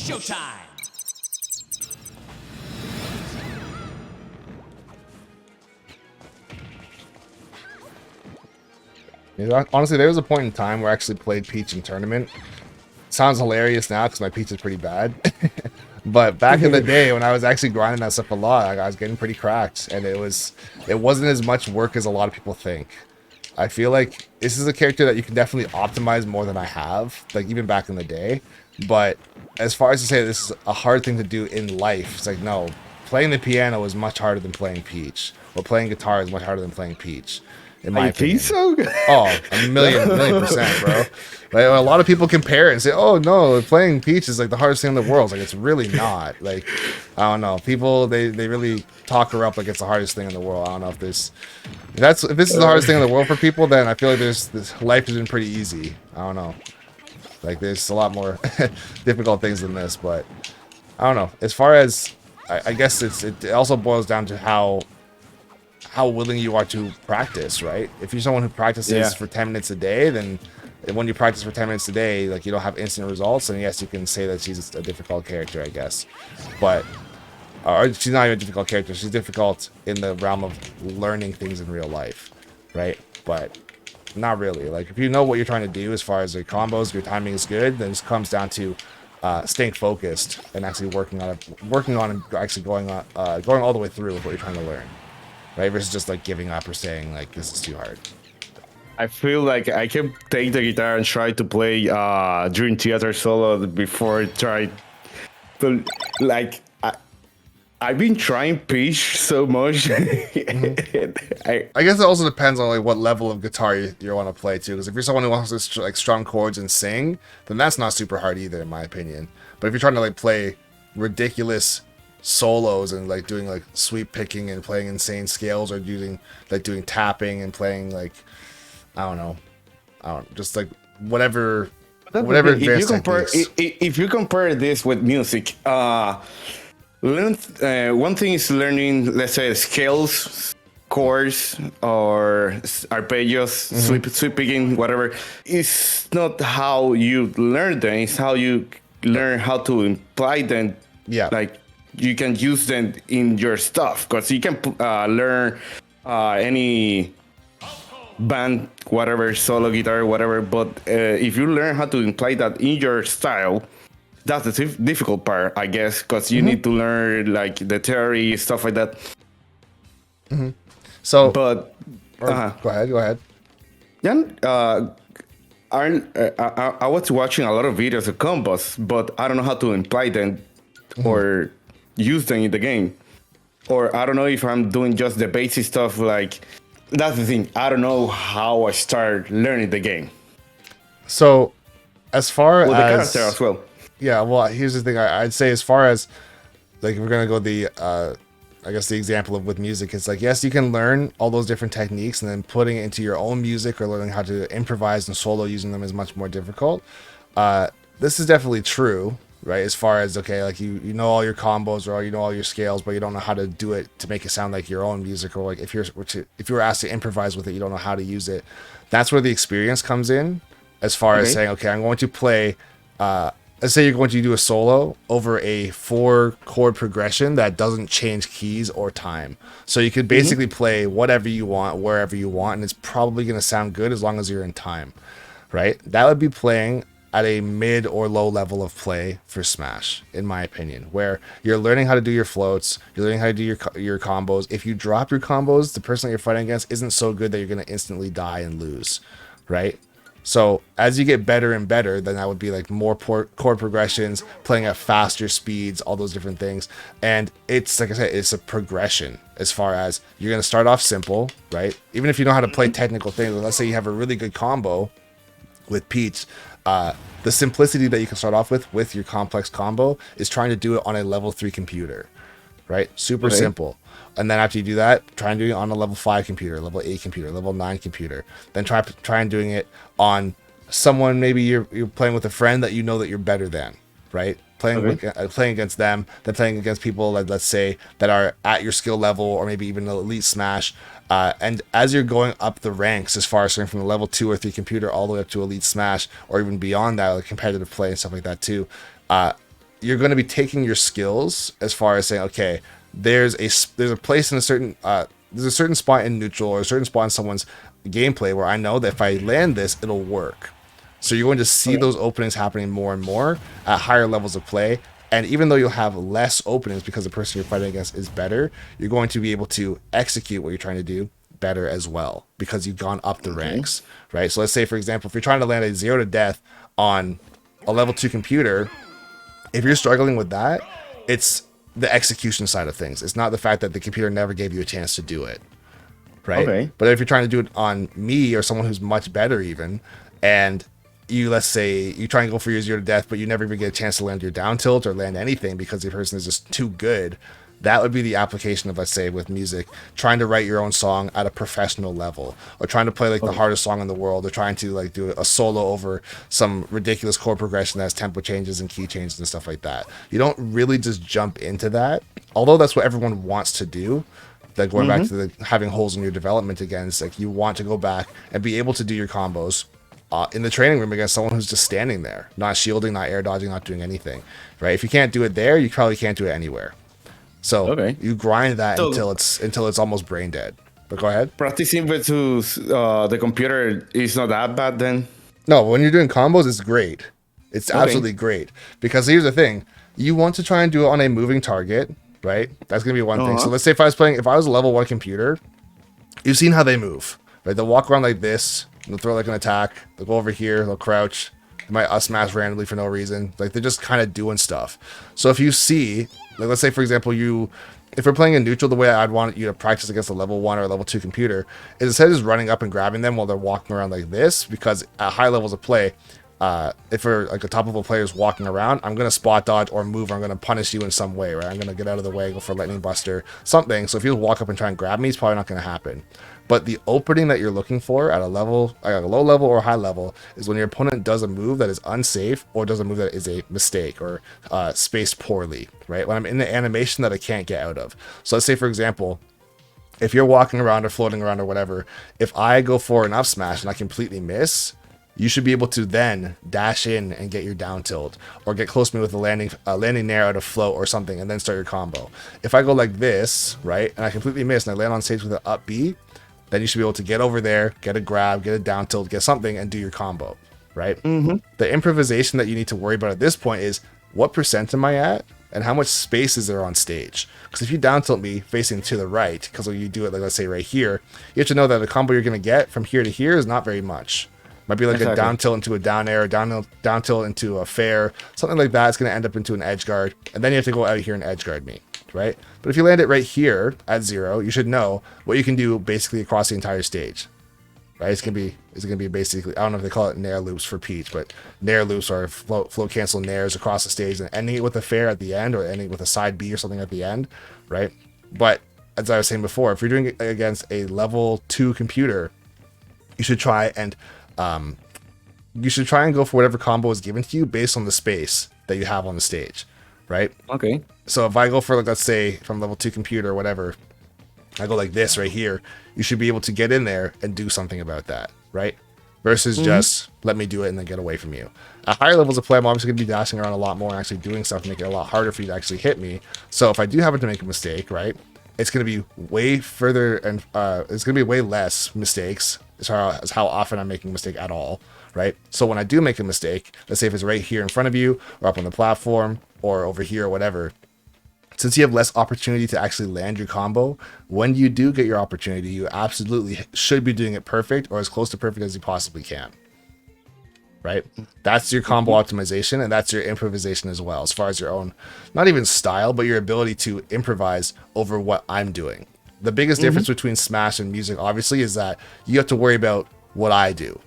Showtime! Honestly, there was a point in time where I actually played Peach in tournament. Sounds hilarious now because my Peach is pretty bad. But back in the day when I was actually grinding that stuff a lot, I was getting pretty cracked, and it wasn't as much work as a lot of people think. I feel like this is a character that you can definitely optimize more than I have, like even back in the day. But as far as to say this is a hard thing to do in life, it's like, no, playing the piano is much harder than playing Peach, or playing guitar is much harder than playing Peach, in my opinion. think so? Oh, a million percent, bro. Like, a lot of people compare it and say, "Oh no, playing Peach is like the hardest thing in the world." It's like, it's really not. Like, I don't know. People they really talk her up like it's the hardest thing in the world. I don't know if this is the hardest thing in the world for people, then I feel like this life has been pretty easy. I don't know. Like, there's a lot more difficult things than this, but I don't know. As far as I guess it also boils down to how willing you are to practice, right? If you're someone who practices for 10 minutes a day, then when you practice for 10 minutes a day, like, you don't have instant results, and yes, you can say that she's a difficult character, I guess. But or she's not even a difficult character. She's difficult in the realm of learning things in real life, right? But not really. Like, if you know what you're trying to do as far as your combos, your timing is good, then it just comes down to staying focused and actually working on and actually going all the way through with what you're trying to learn. Right, versus just like giving up or saying like this is too hard. I feel like I can take the guitar and try to play Dream Theater solo before I try to, like, I've been trying Peach so much. I guess it also depends on like what level of guitar you want to play too. Because if you're someone who wants to like strong chords and sing, then that's not super hard either, in my opinion. But if you're trying to like play ridiculous solos and like doing like sweep picking and playing insane scales, or doing tapping and playing like I don't know, just like whatever advanced techniques. If you compare this with music, one thing is learning, let's say, scales, chords, or arpeggios, sweep picking, whatever. It's not how you learn them; it's how you learn how to imply them. Yeah, like, you can use them in your stuff, because you can learn any band, whatever, solo guitar, whatever. But if you learn how to imply that in your style, that's the difficult part, I guess, because you need to learn like the theory, stuff like that. So, But go ahead. Yeah, I was watching a lot of videos of combos, but I don't know how to imply them or use them in the game. Or I don't know if I'm doing just the basic stuff. Like, that's the thing. I don't know how I start learning the game. So, as far as the character as well. Yeah, well, here's the thing. I'd say, as far as like, if we're gonna go the I guess the example of with music, it's like, yes, you can learn all those different techniques, and then putting it into your own music or learning how to improvise and solo using them is much more difficult. This is definitely true, right? As far as, okay, like you know all your combos, or you know all your scales, but you don't know how to do it to make it sound like your own music, or like if you were asked to improvise with it, you don't know how to use it. That's where the experience comes in, as far as saying, okay, I'm going to play let's say you're going to do a solo over a 4-chord progression that doesn't change keys or time. So you could basically play whatever you want, wherever you want, and it's probably going to sound good as long as you're in time, right? That would be playing at a mid or low level of play for Smash, in my opinion, where you're learning how to do your floats, you're learning how to do your combos. If you drop your combos, the person that you're fighting against isn't so good that you're going to instantly die and lose, right? So as you get better and better, then that would be like more chord progressions, playing at faster speeds, all those different things. And it's, like I said, it's a progression, as far as you're going to start off simple, right? Even if you know how to play technical things, let's say you have a really good combo with Peach, the simplicity that you can start off with your complex combo is trying to do it on a level 3 computer, right? Super simple. And then after you do that, try and do it on a level 5 computer, level 8 computer, level 9 computer. Then try and doing it on someone, maybe you're playing with a friend that you know that you're better than, right? Playing against them, then playing against people, like, let's say, that are at your skill level, or maybe even Elite Smash. And as you're going up the ranks, as far as starting from the level 2 or 3 computer all the way up to Elite Smash, or even beyond that, like competitive play and stuff like that too, you're going to be taking your skills as far as saying, okay, there's a place in a certain there's a certain spot in neutral or a certain spot in someone's gameplay where I know that if I land this, it'll work. So you're going to see those openings happening more and more at higher levels of play. And even though you'll have less openings because the person you're fighting against is better, you're going to be able to execute what you're trying to do better as well because you've gone up the ranks, right? So let's say, for example, if you're trying to land a 0 to death on a level 2 computer, if you're struggling with that, it's the execution side of things. It's not the fact that the computer never gave you a chance to do it, right? Okay. But if you're trying to do it on me or someone who's much better even, and you, let's say you try and go for your 0 to death, but you never even get a chance to land your down tilt or land anything because the person is just too good, that would be the application of, let's say, with music, trying to write your own song at a professional level, or trying to play like the hardest song in the world, or trying to like do a solo over some ridiculous chord progression that has tempo changes and key changes and stuff like that. You don't really just jump into that, although that's what everyone wants to do. Like going back to the having holes in your development again, it's like you want to go back and be able to do your combos in the training room against someone who's just standing there, not shielding, not air dodging, not doing anything, right? If you can't do it there, you probably can't do it anywhere. So you grind that until it's almost brain dead. But go ahead. Practicing versus the computer is not that bad then? No, when you're doing combos, it's great. It's absolutely great. Because here's the thing. You want to try and do it on a moving target, right? That's going to be one thing. So let's say if I was a level 1 computer, you've seen how they move, right? They'll walk around like this. They'll throw like an attack. They'll go over here. They'll crouch. They might smash randomly for no reason. Like they're just kind of doing stuff. So if you see, like let's say for example, if we're playing in neutral, the way I'd want you to practice against a level 1 or a level 2 computer is instead of just running up and grabbing them while they're walking around like this, because at high levels of play, if we're like a top level player is walking around, I'm going to spot dodge or move, or I'm going to punish you in some way, right? I'm going to get out of the way, go for lightning buster, something. So if you walk up and try and grab me, it's probably not going to happen. But the opening that you're looking for at a level, like a low level or high level, is when your opponent does a move that is unsafe or does a move that is a mistake or spaced poorly, right? When I'm in the animation that I can't get out of. So let's say, for example, if you're walking around or floating around or whatever, if I go for an up smash and I completely miss, you should be able to then dash in and get your down tilt, or get close to me with a landing nair out of float or something, and then start your combo. If I go like this, right, and I completely miss and I land on stage with an up B, then you should be able to get over there, get a grab, get a down tilt, get something, and do your combo, right? The improvisation that you need to worry about at this point is what percent am I at, and how much space is there on stage? Because if you down tilt me facing to the right, because when you do it, like let's say right here, you have to know that the combo you're going to get from here to here is not very much. Might be like a down tilt into a down air, down tilt into a fair, something like that. It's going to end up into an edge guard, and then you have to go out here and edge guard me, right? But if you land it right here at 0, you should know what you can do basically across the entire stage, right? It's gonna be basically, I don't know if they call it nair loops for Peach, but nair loops are float cancel nairs across the stage and ending it with a fair at the end, or ending with a side B or something at the end, right? But as I was saying before, if you're doing it against a level 2 computer, you should try and go for whatever combo is given to you based on the space that you have on the stage, right? Okay. So if I go for, like, let's say from level 2 computer or whatever, I go like this right here, you should be able to get in there and do something about that, right? Versus just let me do it and then get away from you. At higher levels of play, I'm obviously going to be dashing around a lot more and actually doing stuff to make it a lot harder for you to actually hit me. So if I do happen to make a mistake, right, it's going to be way further and it's going to be way less mistakes as how often I'm making a mistake at all, right? So when I do make a mistake, let's say if it's right here in front of you or up on the platform or over here or whatever, since you have less opportunity to actually land your combo, when you do get your opportunity, you absolutely should be doing it perfect or as close to perfect as you possibly can, right? That's your combo optimization, and that's your improvisation as well, as far as your own, not even style, but your ability to improvise over what I'm doing. The biggest difference between Smash and music, obviously, is that you have to worry about what I do,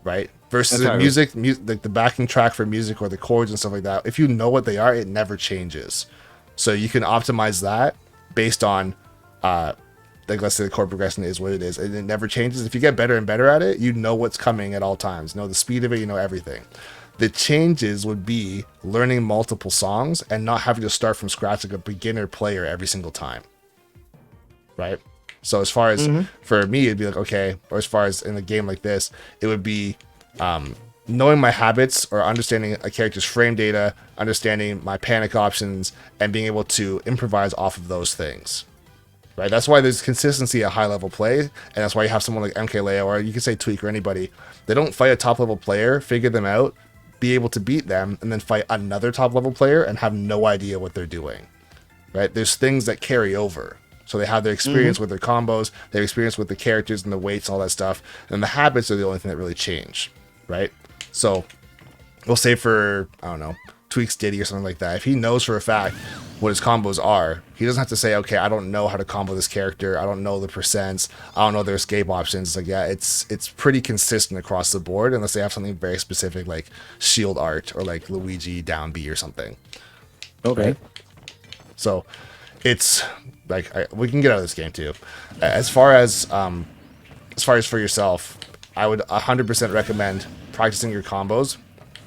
right? Versus music, like the backing track for music or the chords and stuff like that, if you know what they are, it never changes. So you can optimize that based on, like let's say the chord progression is what it is, and it never changes. If you get better and better at it, you know what's coming at all times. You know the speed of it, you know everything. The changes would be learning multiple songs and not having to start from scratch like a beginner player every single time, right? So as far as for me, it'd be like, okay, or as far as in a game like this, it would be knowing my habits or understanding a character's frame data, understanding my panic options, and being able to improvise off of those things. Right? That's why there's consistency at high level play, and that's why you have someone like MKLeo, or you can say Tweak or anybody. They don't fight a top level player, figure them out, be able to beat them, and then fight another top level player and have no idea what they're doing. Right? There's things that carry over. So they have their experience with their combos, their experience with the characters and the weights, all that stuff, and the habits are the only thing that really change. Right? So we'll say for, I don't know, Tweaks Diddy or something like that. If he knows for a fact what his combos are, he doesn't have to say, okay, I don't know how to combo this character. I don't know the percents. I don't know their escape options. It's like, yeah, it's pretty consistent across the board unless they have something very specific like shield art or like Luigi down B or something. Okay. Right? So it's like, we can get out of this game too. As far as for yourself, I would 100% recommend practicing your combos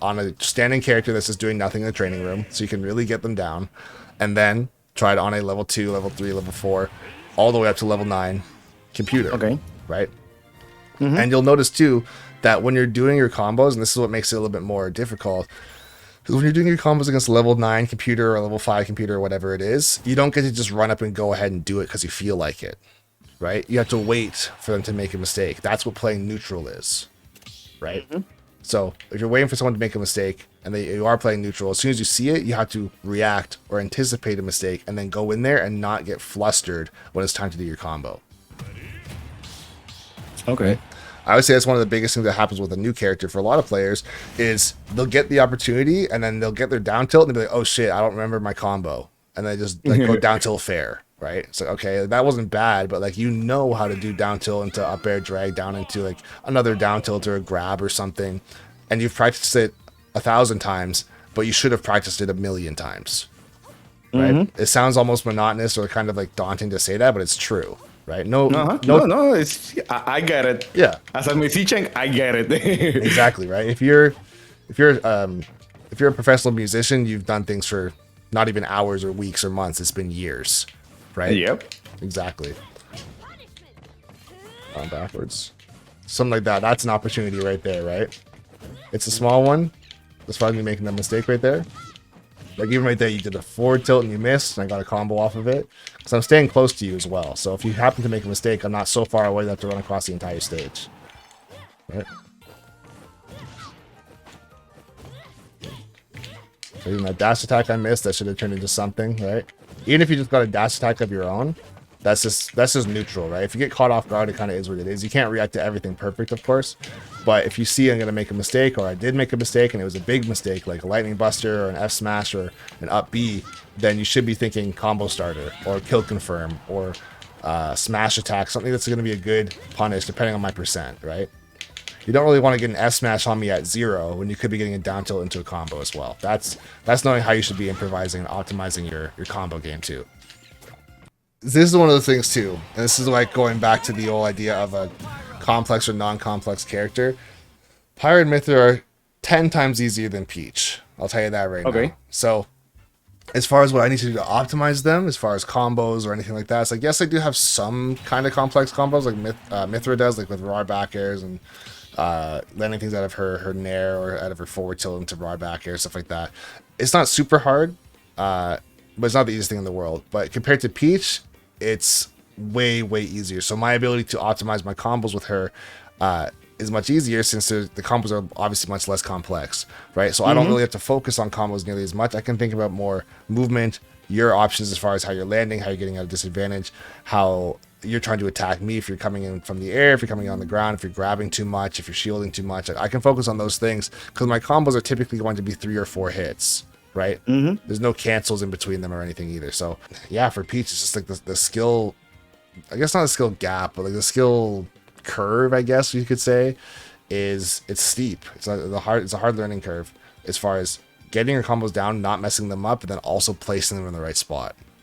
on a standing character that's just doing nothing in the training room, so you can really get them down, and then try it on a level 2, level 3, level 4, all the way up to level 9 computer. Okay. Right? And you'll notice too that when you're doing your combos, and this is what makes it a little bit more difficult, because when you're doing your combos against level 9 computer or level 5 computer or whatever it is, you don't get to just run up and go ahead and do it because you feel like it. Right? You have to wait for them to make a mistake. That's what playing neutral is. Right? So if you're waiting for someone to make a mistake and you are playing neutral, as soon as you see it, you have to react or anticipate a mistake and then go in there and not get flustered when it's time to do your combo. Okay. I would say that's one of the biggest things that happens with a new character for a lot of players is they'll get the opportunity and then they'll get their down tilt and they'll be like, oh shit, I don't remember my combo. And they just like go down tilt fair, right? So, okay, that wasn't bad, but like, you know how to do down tilt into up air drag down into like another down tilt or a grab or something. And you've practiced it 1,000 times, but you should have practiced it 1,000,000 times, right? It sounds almost monotonous or kind of like daunting to say that, but it's true. Right? No, it's I get it. Yeah. As a musician, I get it. Exactly, right? If you're a professional musician, you've done things for not even hours or weeks or months. It's been years, right? Yep. Exactly. On backwards. Something like that. That's an opportunity right there, right? It's a small one. That's probably me making that mistake right there. Like even right there, you did a forward tilt and you missed, and I got a combo off of it. Because I'm staying close to you as well. So if you happen to make a mistake, I'm not so far away that I have to run across the entire stage. Right? So even that dash attack I missed, that should have turned into something, right? Even if you just got a dash attack of your own, that's just neutral, right? If you get caught off guard, it kind of is what it is. You can't react to everything perfect, of course. But if you see I'm going to make a mistake, or I did make a mistake, and it was a big mistake, like a lightning buster, or an F smash, or an up B, then you should be thinking combo starter, or kill confirm, or smash attack, something that's going to be a good punish, depending on my percent, right? You don't really want to get an F smash on me at 0 when you could be getting a down tilt into a combo as well. That's knowing how you should be improvising and optimizing your combo game too. This is one of the things too, and this is like going back to the old idea of a complex or non-complex character. Pyra and Mythra are 10 times easier than Peach. I'll tell you that right now. So as far as what I need to do to optimize them, as far as combos or anything like that, it's like, yes, I do have some kind of complex combos like Mythra does, like with raw back airs and landing things out of her nair or out of her forward tilt into raw back air, stuff like that. It's not super hard, but it's not the easiest thing in the world. But compared to Peach, it's way easier. So my ability to optimize my combos with her is much easier since the combos are obviously much less complex, right? So I don't really have to focus on combos nearly as much. I can think about more movement, your options as far as how you're landing, how you're getting at a disadvantage, how you're trying to attack me, if you're coming in from the air, if you're coming on the ground, if you're grabbing too much, if you're shielding too much. I can focus on those things because my combos are typically going to be 3 or 4 hits. Right? There's no cancels in between them or anything either. So yeah, for Peach, it's just like the skill, I guess not a skill gap, but like the skill curve, I guess you could say, it's steep. It's a hard learning curve as far as getting your combos down, not messing them up, and then also placing them in the right spot.